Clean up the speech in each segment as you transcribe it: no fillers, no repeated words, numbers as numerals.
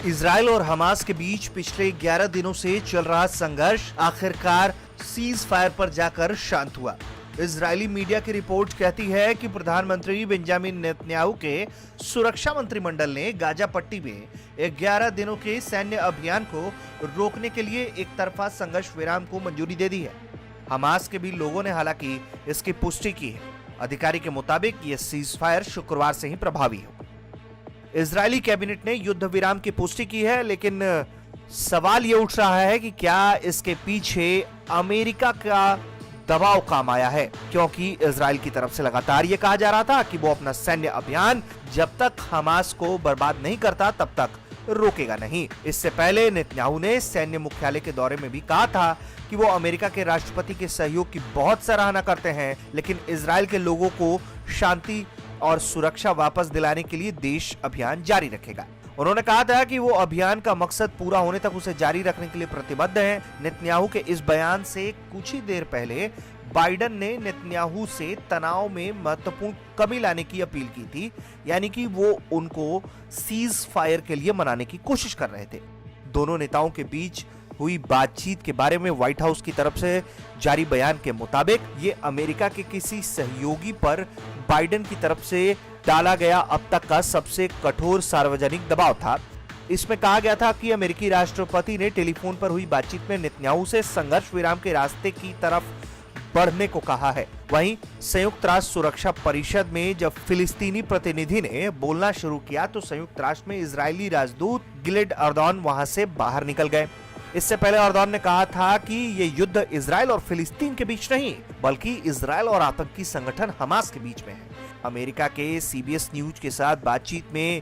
Israel और Hamas के बीच पिछले 11 दिनों से चल रहा संघर्ष आखिरकार सीज फायर पर जाकर शांत हुआ। इजरायली मीडिया की रिपोर्ट कहती है कि प्रधानमंत्री बेंजामिन नेतन्याहू के सुरक्षा मंत्रिमंडल ने गाजा पट्टी में 11 दिनों के सैन्य अभियान को रोकने के लिए एक तरफा संघर्ष विराम को मंजूरी दे दी है। हमास के भी लोगों ने हालांकि इसकी पुष्टि की है। अधिकारी के मुताबिक ये सीज फायर शुक्रवार से ही प्रभावी हो। इजरायली कैबिनेट ने युद्ध विराम की पुष्टि की है, लेकिन सवाल ये उठ रहा है कि क्या इसके पीछे अमेरिका का दबाव काम आया है, क्योंकि इजराइल की तरफ से लगातार ये कहा जा रहा था कि वो अपना सैन्य अभियान जब तक हमास को बर्बाद नहीं करता तब तक रोकेगा नहीं। इससे पहले नेतन्याहू ने सैन्य मुख्यालय के दौरे में भी कहा था कि वो अमेरिका के राष्ट्रपति के सहयोग की बहुत सराहना करते हैं, लेकिन इजराइल के लोगों को शांति और सुरक्षा वापस दिलाने के लिए देश अभियान जारी रखेगा। उन्होंने कहा था कि वो अभियान का मकसद पूरा होने तक उसे जारी रखने के लिए प्रतिबद्ध है। नेतन्याहू के इस बयान से कुछ ही देर पहले बाइडेन ने नेतन्याहू से तनाव में महत्वपूर्ण कमी लाने की अपील की थी, यानी कि वो उनको सीज फायर के लिए मनाने की कोशिश कर रहे थे। दोनों नेताओं के बीच हुई बातचीत के बारे में व्हाइट हाउस की तरफ से जारी बयान के मुताबिक ये अमेरिका के किसी सहयोगी पर बाइडेन की तरफ से डाला गया अब तक का सबसे कठोर सार्वजनिक दबाव था। इसमें कहा गया था कि अमेरिकी राष्ट्रपति ने टेलीफोन पर हुई बातचीत में नेतन्याहू से संघर्ष विराम के रास्ते की तरफ बढ़ने को कहा है। वहीं संयुक्त राष्ट्र सुरक्षा परिषद में जब फिलिस्तीनी प्रतिनिधि ने बोलना शुरू किया तो संयुक्त राष्ट्र में इजरायली राजदूत गिलेड अर्दोन वहां से बाहर निकल गए। इससे पहले अर्दोन ने कहा था कि ये युद्ध इजराइल और फिलिस्तीन के बीच नहीं, बल्कि इजराइल और आतंकी संगठन हमास के बीच में है। अमेरिका के सीबीएस न्यूज के साथ बातचीत में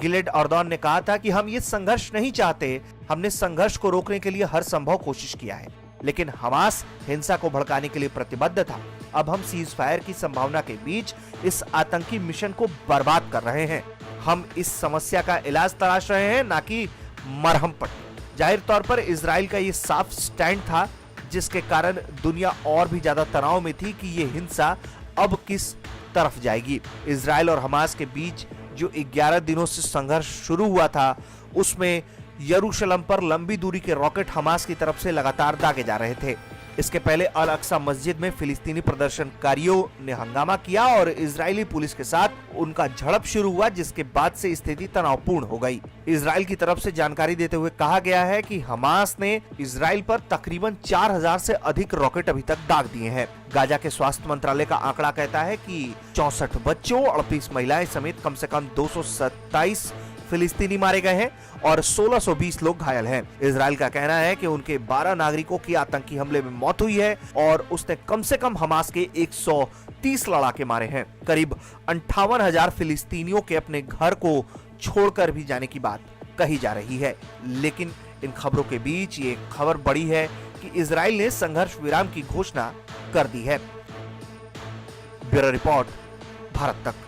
गिलेड अर्दोन ने कहा था कि हम ये संघर्ष नहीं चाहते, हमने संघर्ष को रोकने के लिए हर संभव कोशिश किया है, लेकिन हमास हिंसा को भड़काने के लिए प्रतिबद्ध था। अब हम सीज फायर की संभावना के बीच इस आतंकी मिशन को बर्बाद कर रहे हैं। हम इस समस्या का इलाज तलाश रहे हैं, ना कि मरहम पट्टी। जाहिर तौर पर इजराइल का ये साफ स्टैंड था, जिसके कारण दुनिया और भी ज्यादा तनाव में थी कि ये हिंसा अब किस तरफ जाएगी। इजराइल और हमास के बीच जो 11 दिनों से संघर्ष शुरू हुआ था, उसमें यरूशलेम पर लंबी दूरी के रॉकेट हमास की तरफ से लगातार दागे जा रहे थे। इसके पहले अल अक्सा मस्जिद में फिलिस्तीनी प्रदर्शनकारियों ने हंगामा किया और इजरायली पुलिस के साथ उनका झड़प शुरू हुआ, जिसके बाद से स्थिति तनावपूर्ण हो गई। इजराइल की तरफ से जानकारी देते हुए कहा गया है कि हमास ने इजराइल पर तकरीबन 4000 से अधिक रॉकेट अभी तक दाग दिए हैं। गाजा के स्वास्थ्य मंत्रालय का आंकड़ा कहता है कि 64 बच्चों, 38 महिलाएं समेत कम से कम 227 फिलिस्तीनी मारे गए हैं और 1620 लोग घायल हैं। इजराइल का कहना है कि उनके 12 नागरिकों की आतंकी हमले में मौत हुई है और उसने कम से कम हमास के 130 लड़ाके मारे हैं। करीब 58,000 फिलिस्तीनियों के अपने घर को छोड़कर भी जाने की बात कही जा रही है। लेकिन इन खबरों के बीच ये खबर बड़ी है कि इजराइल ने संघर्ष विराम की घोषणा कर दी है। ब्यूरो रिपोर्ट, भारत तक।